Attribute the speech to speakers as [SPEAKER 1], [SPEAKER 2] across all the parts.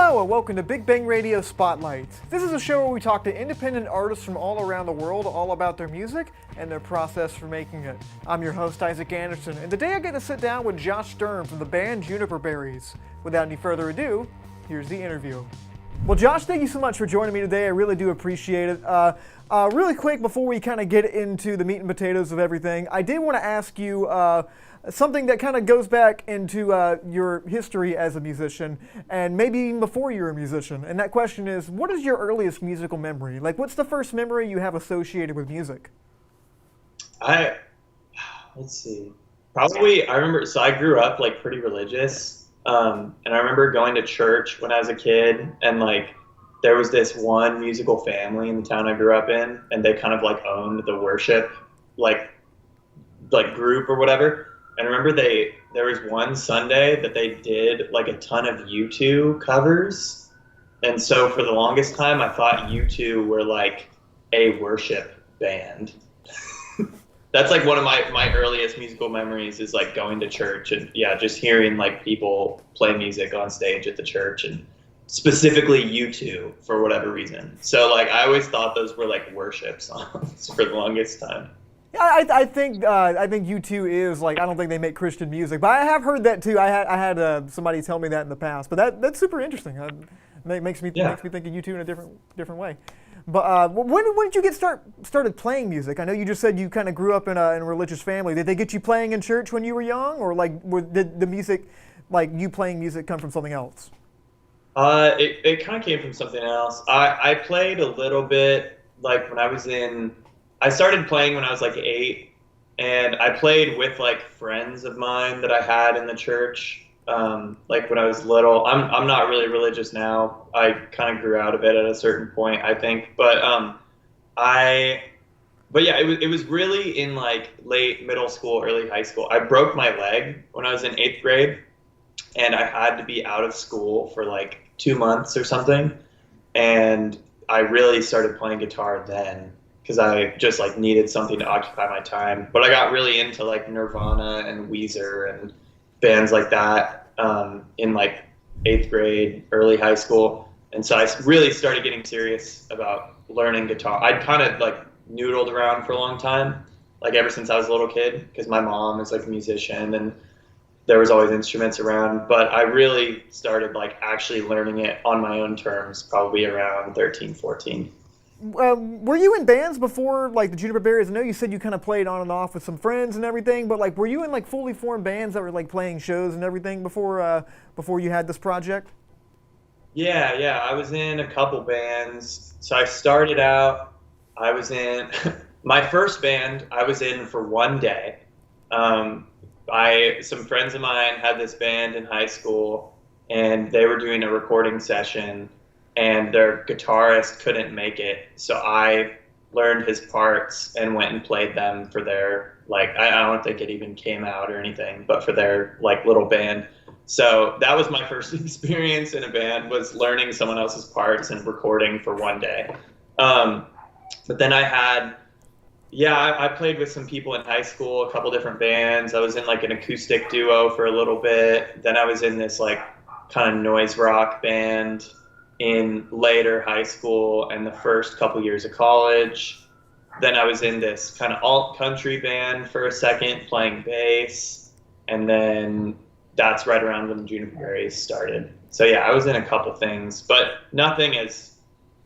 [SPEAKER 1] Hello and welcome to Big Bang Radio Spotlight. This is a show where we talk to independent artists from all around the world all about their music and their process for making it. I'm your host Isaac Anderson, and today I get to sit down with Josh Stirm from the band Juniper Berries. Without any further ado, here's the interview. Well, Josh, thank you so much for joining me today. I really do appreciate it. Really quick, before we kind of get into the meat and potatoes of everything, I did want to ask you something that kind of goes back into your history as a musician, and maybe even before you were a musician. And that question is, what is your earliest musical memory? Like, what's the first memory you have associated with music?
[SPEAKER 2] Let's see. Probably, I remember, so I grew up like pretty religious. And I remember going to church when I was a kid, and like there was this one musical family in the town I grew up in, and they kind of like owned the worship like group or whatever. And I remember there was one Sunday that they did like a ton of U2 covers. And so for the longest time I thought U2 were like a worship band. That's like one of my earliest musical memories is like going to church and just hearing like people play music on stage at the church, and specifically U2 for whatever reason. So like I always thought those were like worship songs for the longest time.
[SPEAKER 1] Yeah, I think U2 is like, I don't think they make Christian music, but I have heard that too. I had somebody tell me that in the past, but that's super interesting. It makes me think of U2 in a different way. But when did you get started playing music? I know you just said you kind of grew up in a religious family. Did they get you playing in church when you were young, or like did the music, like you playing music, come from something else?
[SPEAKER 2] It kind of came from something else. I played a little bit like when I started playing when I was like 8, and I played with like friends of mine that I had in the church. Like when I was little, I'm not really religious now. I kind of grew out of it at a certain point, I think. But it was really in like late middle school, early high school. I broke my leg when I was in 8th grade, and I had to be out of school for like 2 months or something. And I really started playing guitar then, because I just like needed something to occupy my time. But I got really into like Nirvana and Weezer and bands like that in like 8th grade, early high school. And so I really started getting serious about learning guitar. I'd kind of like noodled around for a long time, like ever since I was a little kid, because my mom is like a musician and there was always instruments around. But I really started like actually learning it on my own terms probably around 13, 14.
[SPEAKER 1] Were you in bands before, like the Juniper Berries? I know you said you kind of played on and off with some friends and everything, but like, were you in like fully formed bands that were like playing shows and everything before you had this project?
[SPEAKER 2] Yeah, I was in a couple bands. So I started out, I was in my first band. I was in for one day. Some friends of mine had this band in high school, and they were doing a recording session, and their guitarist couldn't make it. So I learned his parts and went and played them for their, like, I don't think it even came out or anything, but for their like little band. So that was my first experience in a band, was learning someone else's parts and recording for one day. But then I played with some people in high school, a couple different bands. I was in like an acoustic duo for a little bit. Then I was in this like kind of noise rock band in later high school and the first couple years of college. Then I was in this kind of alt country band for a second, playing bass. And then that's right around when Juniper Berries started. So yeah, I was in a couple things, but nothing as,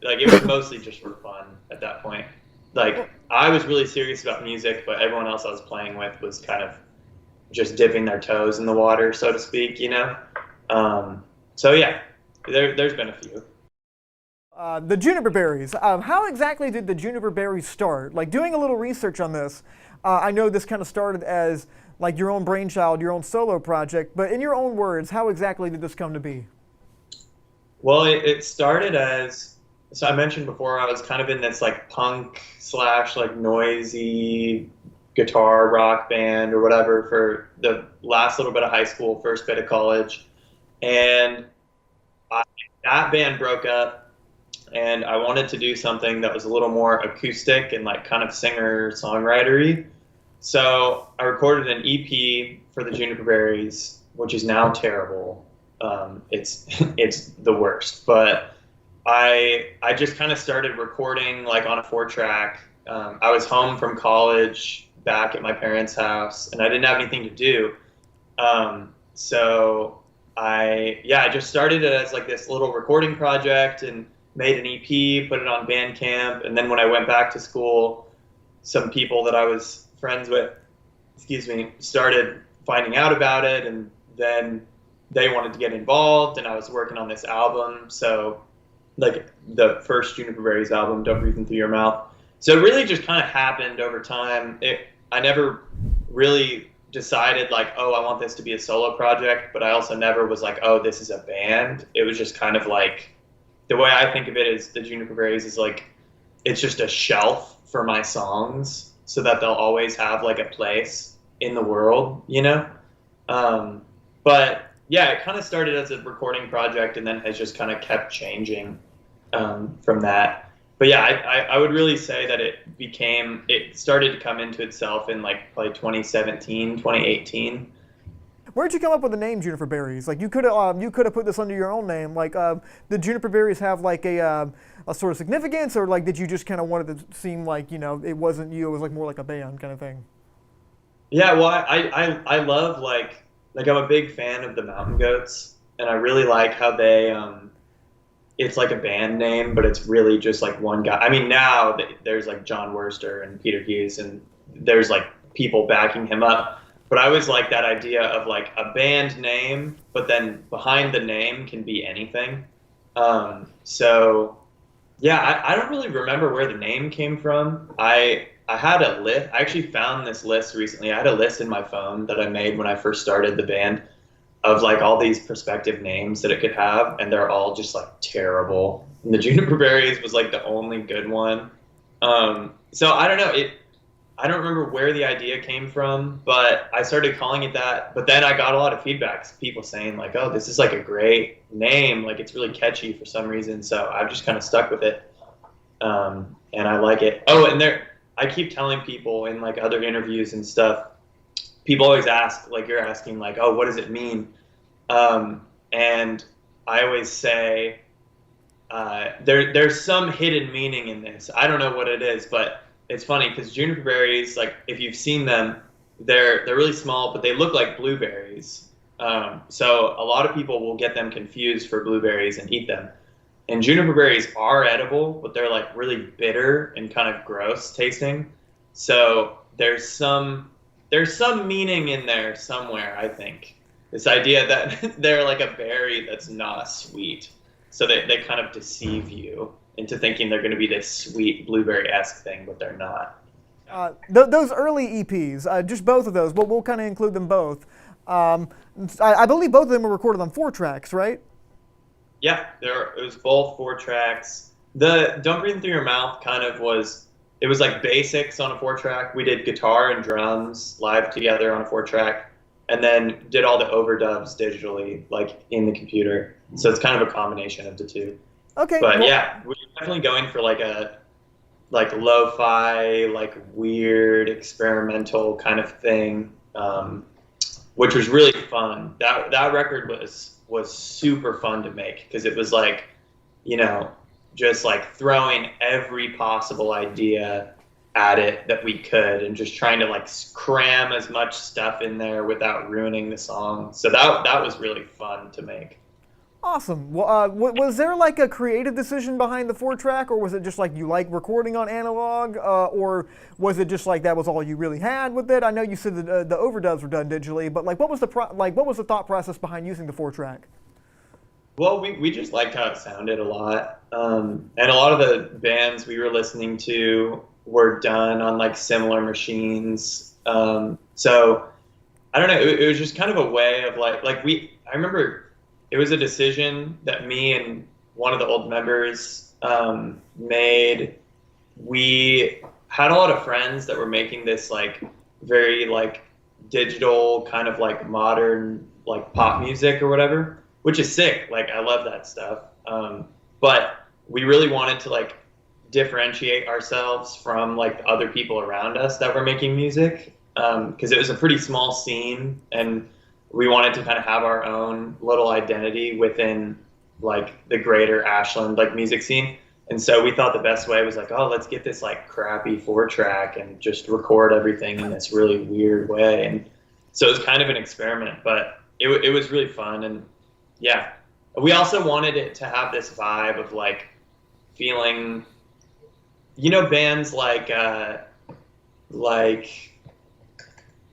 [SPEAKER 2] like, it was mostly just for fun at that point. Like, I was really serious about music, but everyone else I was playing with was kind of just dipping their toes in the water, so to speak, you know? So yeah. There's been a few.
[SPEAKER 1] The Juniper Berries. How exactly did the Juniper Berries start? Like, doing a little research on this, I know this kind of started as like your own brainchild, your own solo project, but in your own words, how exactly did this come to be?
[SPEAKER 2] Well, it started as, so I mentioned before, I was kind of in this like punk / like noisy guitar rock band or whatever for the last little bit of high school, first bit of college. And that band broke up, and I wanted to do something that was a little more acoustic and like kind of singer-songwriter-y. So I recorded an EP for the Juniper Berries, which is now terrible. It's it's the worst. But I just kind of started recording like on a 4-track. I was home from college back at my parents' house, and I didn't have anything to do. So I just started it as like this little recording project and made an EP, put it on Bandcamp, and then when I went back to school, some people that I was friends with, started finding out about it, and then they wanted to get involved, and I was working on this album. So like the first Juniper Berries album, Don't Breathe In Through Your Mouth. So it really just kind of happened over time. I never really decided like, oh, I want this to be a solo project, but I also never was like, oh, this is a band. It was just kind of like, the way I think of it is the Juniper Berries is like, it's just a shelf for my songs so that they'll always have like a place in the world, you know? But yeah, it kind of started as a recording project and then has just kind of kept changing from that. But yeah, I would really say that it started to come into itself in like probably 2017, 2018.
[SPEAKER 1] Where'd you come up with the name Juniper Berries? Like you could have put this under your own name. Like did Juniper Berries have like a sort of significance, or like did you just kind of want it to seem like, you know, it wasn't you, it was like more like a band kind of thing?
[SPEAKER 2] Yeah, well, I love like I'm a big fan of the Mountain Goats, and I really like how they it's like a band name, but it's really just like one guy. I mean, now there's like John Wurster and Peter Hughes, and there's like people backing him up. But I always like that idea of like a band name, but then behind the name can be anything. So yeah, I don't really remember where the name came from. I had a list. I actually found this list recently. I had a list in my phone that I made when I first started the band of like all these prospective names that it could have, and they're all just like terrible. And the Juniper Berries was like the only good one. So I don't know. I don't remember where the idea came from, but I started calling it that. But then I got a lot of feedbacks, people saying like, oh, this is like a great name. Like it's really catchy for some reason. So I've just kind of stuck with it. And I like it. Oh, and I keep telling people in like other interviews and stuff, people always ask, like you're asking, like, oh, what does it mean? And I always say, there's some hidden meaning in this. I don't know what it is, but it's funny because Juniper Berries, like if you've seen them, they're really small, but they look like blueberries. So a lot of people will get them confused for blueberries and eat them. And Juniper Berries are edible, but they're like really bitter and kind of gross tasting. So there's some meaning in there somewhere, I think. This idea that they're like a berry that's not sweet. So they kind of deceive you into thinking they're going to be this sweet blueberry-esque thing, but they're not.
[SPEAKER 1] Those early EPs, just both of those, but we'll kind of include them both. I believe both of them were recorded on 4 tracks, right?
[SPEAKER 2] Yeah, it was both 4 tracks. The Don't Breathe Through Your Mouth kind of it was like basics on a 4-track. We did guitar and drums live together on a 4-track, and then did all the overdubs digitally, like in the computer. So it's kind of a combination of the two.
[SPEAKER 1] Okay.
[SPEAKER 2] But well, yeah, we're definitely going for like a lo-fi, like weird experimental kind of thing, which was really fun. That record was super fun to make because it was like, you know, just like throwing every possible idea at it that we could and just trying to like cram as much stuff in there without ruining the song. So that was really fun to make.
[SPEAKER 1] Awesome. Well, was there like a creative decision behind the 4-track, or was it just like you like recording on analog, or was it just like that was all you really had with it? I know you said that the overdubs were done digitally, but like what was the thought process behind using the 4-track?
[SPEAKER 2] Well, we just liked how it sounded a lot, and a lot of the bands we were listening to were done on like similar machines. So I don't know. It was just kind of a way of I remember. It was a decision that me and one of the old members made. We had a lot of friends that were making this like very like digital kind of like modern like pop music or whatever, which is sick. Like I love that stuff. But we really wanted to like differentiate ourselves from like the other people around us that were making music, because it was a pretty small scene, and we wanted to kind of have our own little identity within like the greater Ashland like music scene. And so we thought the best way was like, oh, let's get this like crappy 4-track and just record everything in this really weird way. And so it was kind of an experiment, but it was really fun. And yeah, we also wanted it to have this vibe of like feeling, you know, bands like Brian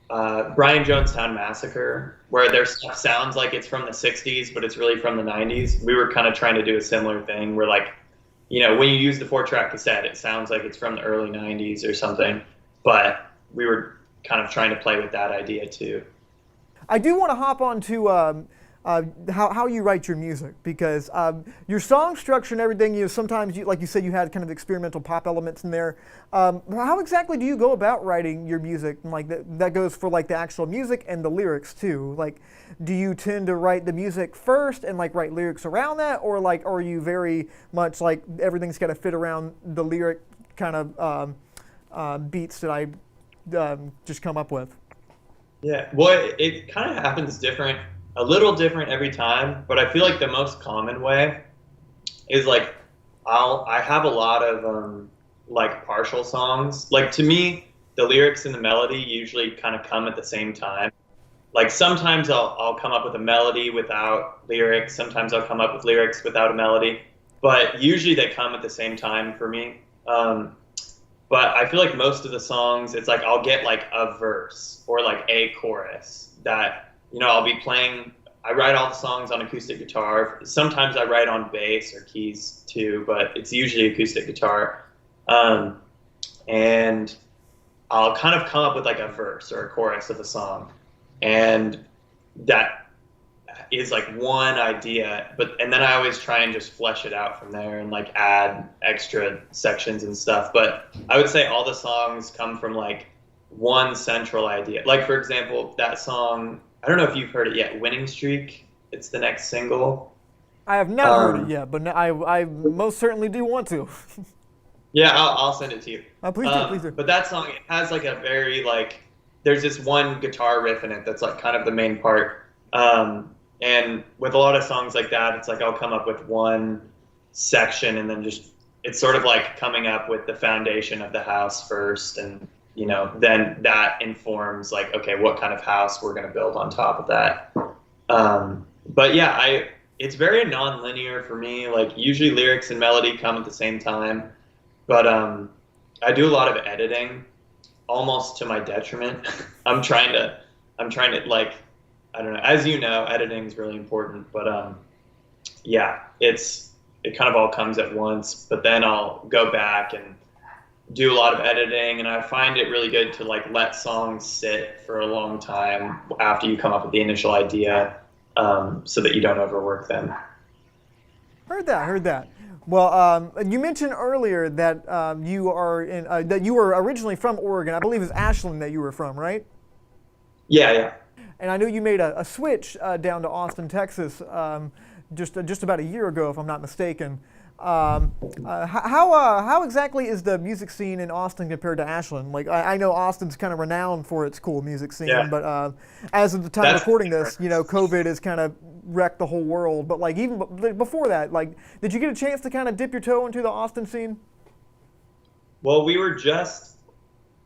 [SPEAKER 2] Jonestown Massacre, where their stuff sounds like it's from the 60s, but it's really from the 90s. We were kind of trying to do a similar thing where like, you know, when you use the 4-track cassette, it sounds like it's from the early 90s or something, but we were kind of trying to play with that idea too.
[SPEAKER 1] I do want to hop on to how you write your music, because your song structure and everything, you know, sometimes, like you said, you had kind of experimental pop elements in there. How exactly do you go about writing your music? And like that goes for like the actual music and the lyrics too. Like, do you tend to write the music first and like write lyrics around that, or like are you very much like everything's got to fit around the lyric kind of beats that I just come up with?
[SPEAKER 2] Yeah, well, it kind of happens a little different every time, but I feel like the most common way is like I have a lot of like partial songs. Like to me, the lyrics and the melody usually kind of come at the same time. Like sometimes I'll come up with a melody without lyrics. Sometimes I'll come up with lyrics without a melody, but usually they come at the same time for me. But I feel like most of the songs, it's like I'll get like a verse or like a chorus that, you know, I'll be playing. I write all the songs on acoustic guitar. Sometimes I write on bass or keys too, but it's usually acoustic guitar. And I'll kind of come up with like a verse or a chorus of a song. And that is like one idea, and then I always try and just flesh it out from there and like add extra sections and stuff. But I would say all the songs come from like one central idea. Like for example, that song, I don't know if you've heard it yet, Winning Streak. It's the next single.
[SPEAKER 1] I have not heard it yet, but I most certainly do want to.
[SPEAKER 2] Yeah, I'll send it to you.
[SPEAKER 1] Please do, please do.
[SPEAKER 2] But that song, it has like a very like, there's this one guitar riff in it that's like kind of the main part. And with a lot of songs like that, it's like I'll come up with one section and then just, it's sort of like coming up with the foundation of the house first. And, you know, then that informs like, okay, what kind of house we're going to build on top of that. But yeah, it's very non-linear for me. Like usually lyrics and melody come at the same time. But I do a lot of editing, almost to my detriment. I'm trying to like, I don't know. As you know, editing is really important, but yeah, it kind of all comes at once. But then I'll go back and do a lot of editing, and I find it really good to like let songs sit for a long time after you come up with the initial idea, so that you don't overwork them.
[SPEAKER 1] Heard that. Well, you mentioned earlier that you were originally from Oregon. I believe it's Ashland that you were from, right?
[SPEAKER 2] Yeah.
[SPEAKER 1] And I know you made a switch down to Austin, Texas, just about a year ago, if I'm not mistaken. How exactly is the music scene in Austin compared to Ashland? Like I know Austin's kind of renowned for its cool music scene, yeah. But as of the time of recording this, you know, COVID has kind of wrecked the whole world. But like even before that, like, did you get a chance to kind of dip your toe into the Austin scene?
[SPEAKER 2] Well,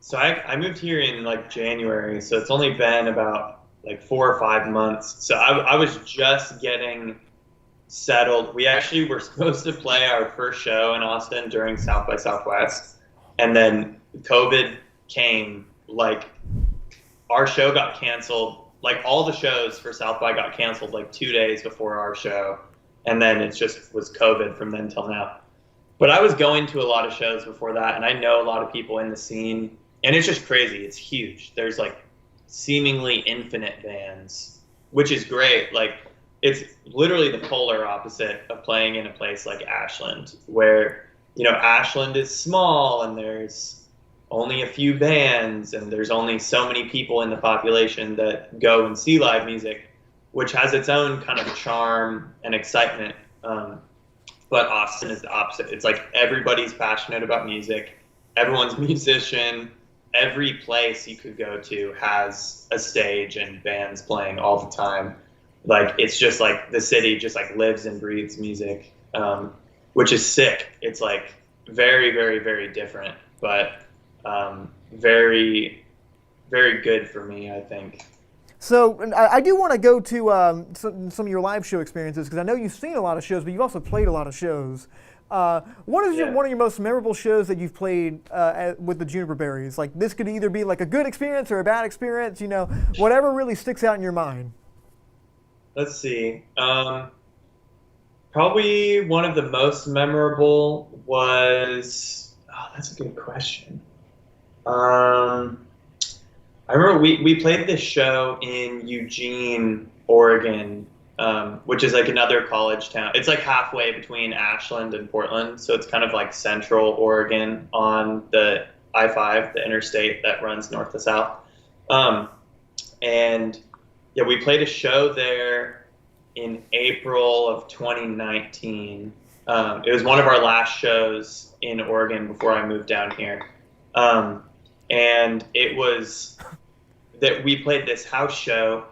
[SPEAKER 2] so I moved here in like January, so it's only been about like 4 or 5 months. So I was just getting settled. We actually were supposed to play our first show in Austin during South by Southwest, and then COVID came. Like our show got canceled. Like all the shows for South by got canceled like 2 days before our show, and then it just was COVID from then till now. But I was going to a lot of shows before that, and I know a lot of people in the scene, and it's just crazy. It's huge. There's like seemingly infinite bands, which is great. Like it's literally the polar opposite of playing in a place like Ashland, where, you know, Ashland is small and there's only a few bands and there's only so many people in the population that go and see live music, which has its own kind of charm and excitement. But Austin is the opposite. It's like everybody's passionate about music. Everyone's a musician. every place you could go to has a stage and bands playing all the time. Like, it's just like the city just like lives and breathes music, which is sick. It's like very, very, very different, but very, very good for me, I think.
[SPEAKER 1] So I do want to go to some of your live show experiences, because I know you've seen a lot of shows, but you've also played a lot of shows. What is one of your most memorable shows that you've played with the Juniper Berries? Like, this could either be like a good experience or a bad experience, you know, whatever really sticks out in your mind.
[SPEAKER 2] Let's see. Probably one of the most memorable was, oh, that's a good question. I remember we played this show in Eugene, Oregon, which is like another college town. It's like halfway between Ashland and Portland, so it's kind of like central Oregon on the I-5, the interstate that runs north to south. And yeah, we played a show there in April of 2019. It was one of our last shows in Oregon before I moved down here. And it was that we played this house show,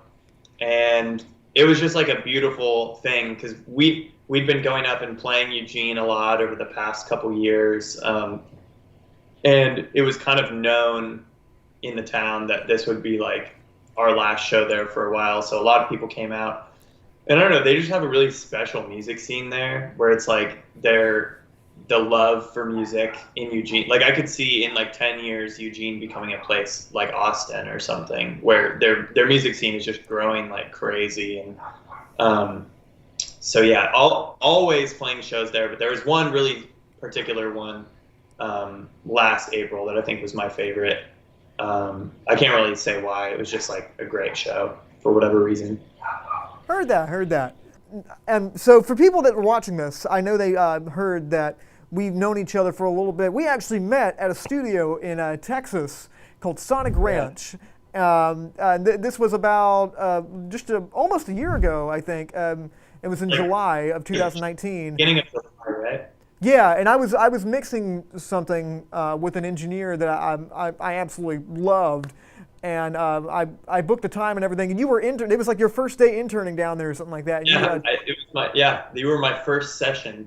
[SPEAKER 2] and it was just like a beautiful thing, because we'd been going up and playing Eugene a lot over the past couple years, and it was kind of known in the town that this would be like our last show there for a while. So a lot of people came out, and I don't know, they just have a really special music scene there, where it's like the love for music in Eugene. Like, I could see in like 10 years Eugene becoming a place like Austin or something, where their music scene is just growing like crazy. And so yeah, always playing shows there, but there was one really particular one last April that I think was my favorite. I can't really say why. It was just like a great show for whatever reason.
[SPEAKER 1] Heard that. And so for people that were watching this, I know they heard that we've known each other for a little bit. We actually met at a studio in Texas called Sonic Ranch. This was about just almost a year ago, I think. It was in July of 2019.
[SPEAKER 2] Beginning of July, right?
[SPEAKER 1] Yeah, and I was mixing something with an engineer that I absolutely loved, and I booked the time and everything. And you were it was like your first day interning down there or something like that. And
[SPEAKER 2] you were my first session.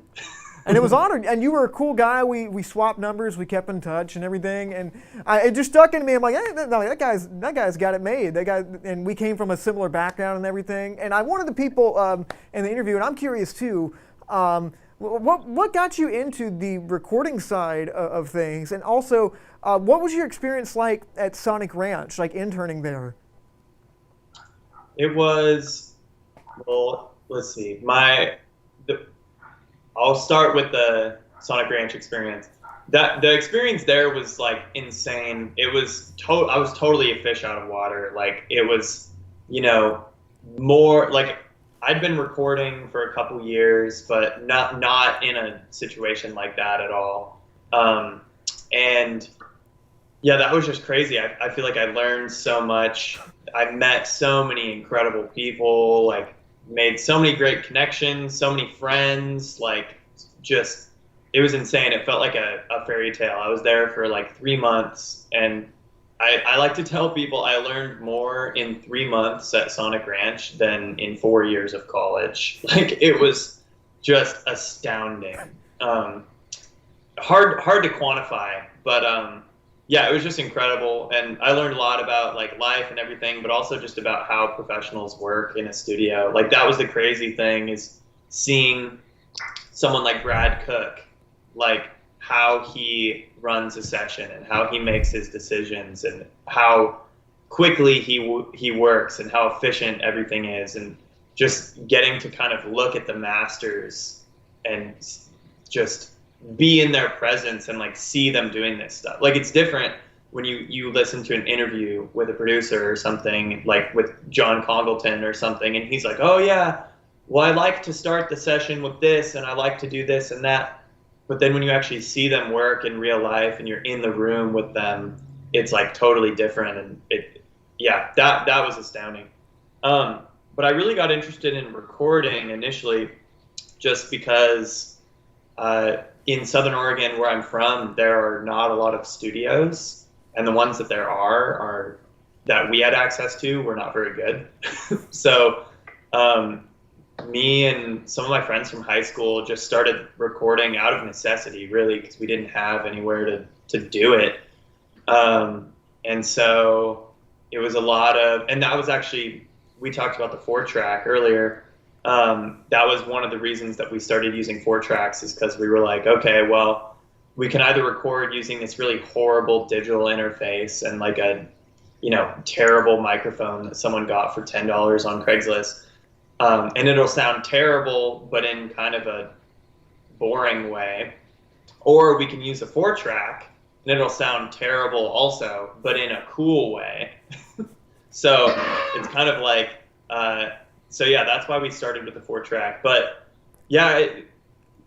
[SPEAKER 1] And it was honored, and you were a cool guy. We swapped numbers, we kept in touch and everything, and it just stuck into me. I'm like, hey, no, that guy's got it made. That guy, and we came from a similar background and everything. And I wanted the people in the interview, and I'm curious too. What got you into the recording side of things, and also what was your experience like at Sonic Ranch, like interning there?
[SPEAKER 2] It was, well, let's see, I'll start with the Sonic Ranch experience. The experience there was like insane. It was I was totally a fish out of water. Like, it was, you know, more like I'd been recording for a couple years, but not in a situation like that at all. And yeah, that was just crazy. I feel like I learned so much. I met so many incredible people, like made so many great connections, so many friends, like just, it was insane. It felt like a fairy tale. I was there for like 3 months, and I like to tell people I learned more in 3 months at Sonic Ranch than in 4 years of college. Like, it was just astounding. Hard to quantify, but yeah, it was just incredible. And I learned a lot about like life and everything, but also just about how professionals work in a studio. Like, that was the crazy thing, is seeing someone like Brad Cook, like how he runs a session and how he makes his decisions and how quickly he works and how efficient everything is, and just getting to kind of look at the masters and just be in their presence and like see them doing this stuff. Like, it's different when you listen to an interview with a producer or something, like with John Congleton or something, and he's like, oh yeah, well, I like to start the session with this and I like to do this and that. But then when you actually see them work in real life and you're in the room with them, it's like totally different. And that was astounding. But I really got interested in recording initially just because in Southern Oregon, where I'm from, there are not a lot of studios. and the ones that there are that we had access to were not very good. So me and some of my friends from high school just started recording out of necessity, really, because we didn't have anywhere to do it. And so it was a lot of, and that was actually, we talked about the 4-track earlier. That was one of the reasons that we started using 4-tracks, is because we were like, okay, well, we can either record using this really horrible digital interface and like a, terrible microphone that someone got for $10 on Craigslist. And it'll sound terrible, but in kind of a boring way. Or we can use a 4-track and it'll sound terrible also, but in a cool way. So it's kind of like, so yeah, that's why we started with the 4-track. But yeah,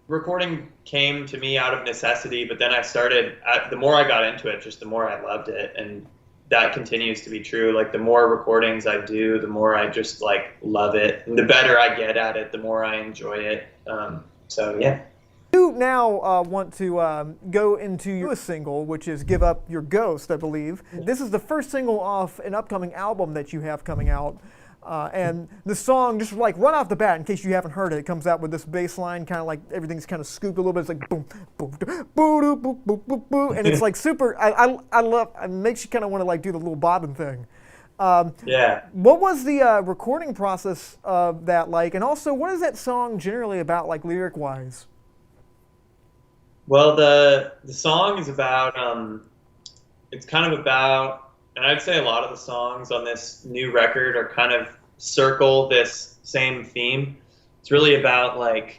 [SPEAKER 2] recording came to me out of necessity, but then I started, the more I got into it, just the more I loved it. And that continues to be true. Like the more recordings I do, the more I just like love it. And the better I get at it, the more I enjoy it. So yeah.
[SPEAKER 1] You now want to go into your single, which is Give Up Your Ghost, I believe. This is the first single off an upcoming album that you have coming out. And the song, just like right off the bat, in case you haven't heard it, it comes out with this bass line, kind of like everything's kind of scooped a little bit. It's like boom, boom, boom, boom, boom, boom, boom, boom, and it's like super. I love. It makes you kind of want to like do the little bobbing thing.
[SPEAKER 2] Yeah.
[SPEAKER 1] What was the recording process of that like, and also what is that song generally about, like lyric wise?
[SPEAKER 2] Well, the song is about. It's kind of about. And I'd say a lot of the songs on this new record are kind of circle this same theme. It's really about like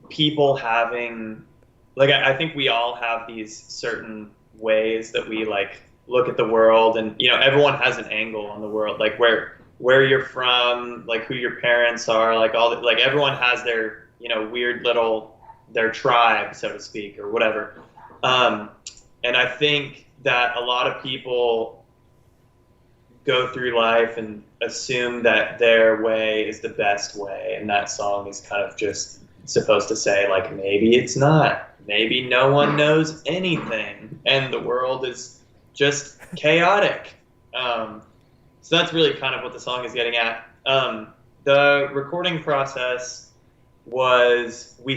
[SPEAKER 2] people having, like I think we all have these certain ways that we like look at the world, and everyone has an angle on the world, like where you're from, like who your parents are, like all like everyone has their weird little their tribe, so to speak, or whatever. And I think that a lot of people go through life and assume that their way is the best way, and that song is kind of just supposed to say like maybe it's not, maybe no one knows anything and the world is just chaotic. So that's really kind of what the song is getting at. The recording process was, we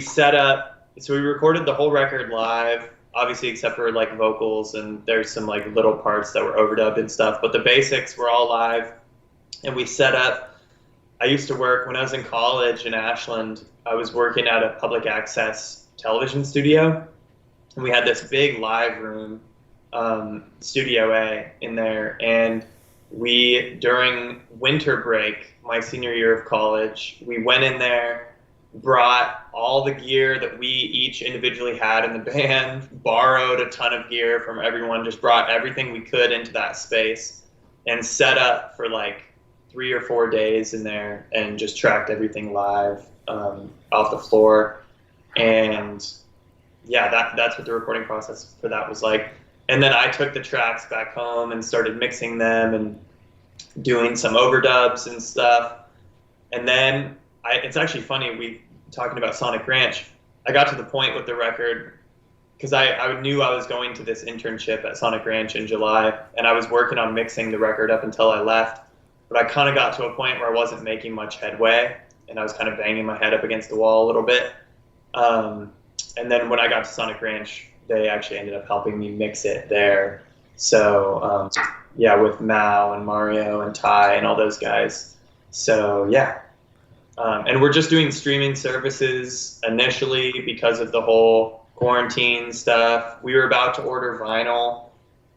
[SPEAKER 2] recorded the whole record live, obviously except for like vocals, and there's some like little parts that were overdubbed and stuff, but the basics were all live. And we set up, I used to work when I was in college in Ashland, I was working at a public access television studio, and we had this big live room, Studio A in there, and we, during winter break, my senior year of college, we went in there, brought all the gear that we each individually had in the band, borrowed a ton of gear from everyone, just brought everything we could into that space, and set up for like 3 or 4 days in there and just tracked everything live off the floor. And yeah, that's what the recording process for that was like. And then I took the tracks back home and started mixing them and doing some overdubs and stuff. And then it's actually funny, talking about Sonic Ranch, I got to the point with the record, because I knew I was going to this internship at Sonic Ranch in July, and I was working on mixing the record up until I left. But I kind of got to a point where I wasn't making much headway, and I was kind of banging my head up against the wall a little bit. And then when I got to Sonic Ranch, they actually ended up helping me mix it there. So yeah, with Mao and Mario and Ty and all those guys. So yeah. And we're just doing streaming services initially because of the whole quarantine stuff. We were about to order vinyl,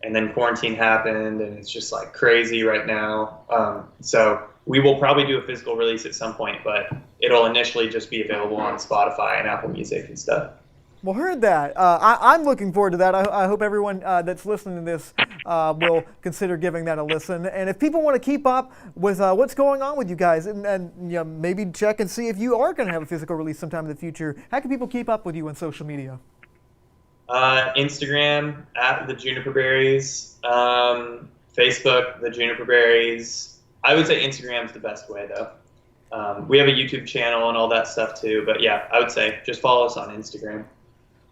[SPEAKER 2] and then quarantine happened, and it's just like crazy right now. So we will probably do a physical release at some point, but it'll initially just be available on Spotify and Apple Music and stuff.
[SPEAKER 1] Well, heard that. I'm looking forward to that. I hope everyone that's listening to this will consider giving that a listen. And if people want to keep up with what's going on with you guys, and maybe check and see if you are going to have a physical release sometime in the future, how can people keep up with you on social media?
[SPEAKER 2] Instagram at the Juniper Berries, Facebook the Juniper Berries. I would say Instagram's the best way though. We have a YouTube channel and all that stuff too, but yeah, I would say just follow us on Instagram.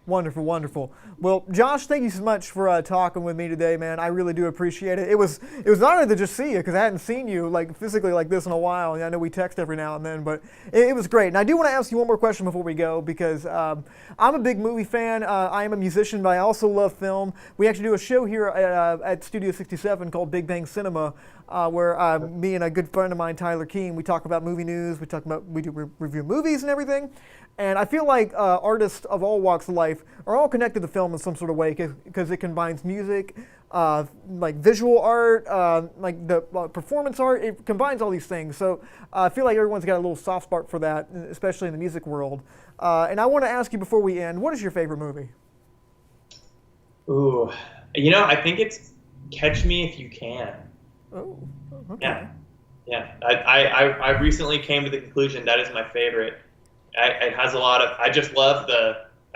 [SPEAKER 1] Wonderful, wonderful. Well, Josh, thank you so much for talking with me today, man. I really do appreciate it. It was an honor to just see you because I hadn't seen you like physically like this in a while. And I know we text every now and then, but it was great. And I do want to ask you one more question before we go because I'm a big movie fan. I am a musician, but I also love film. We actually do a show here at Studio 67 called Big Bang Cinema, where me and a good friend of mine, Tyler Keene, we talk about movie news. We do review movies and everything. And I feel like artists of all walks of life are all connected to film in some sort of way because it combines music, like visual art, like the performance art. It combines all these things. So I feel like everyone's got a little soft spot for that, especially in the music world. And I want to ask you before we end, what is your favorite movie?
[SPEAKER 2] Ooh, I think it's Catch Me If You Can.
[SPEAKER 1] Oh, okay.
[SPEAKER 2] Yeah. I recently came to the conclusion that is my favorite. It has a lot of. I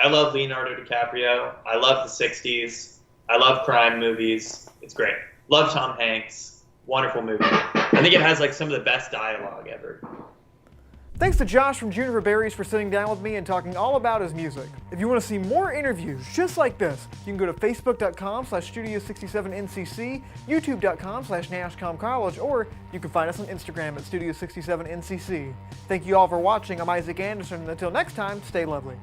[SPEAKER 2] love Leonardo DiCaprio. I love the '60s. I love crime movies. It's great. Love Tom Hanks. Wonderful movie. I think it has like some of the best dialogue ever.
[SPEAKER 1] Thanks to Josh from Juniper Berries for sitting down with me and talking all about his music. If you want to see more interviews just like this, you can go to facebook.com/Studio67NCC, youtube.com/NashComCollege, or you can find us on Instagram at Studio67NCC. Thank you all for watching. I'm Isaac Anderson, and until next time, stay lovely.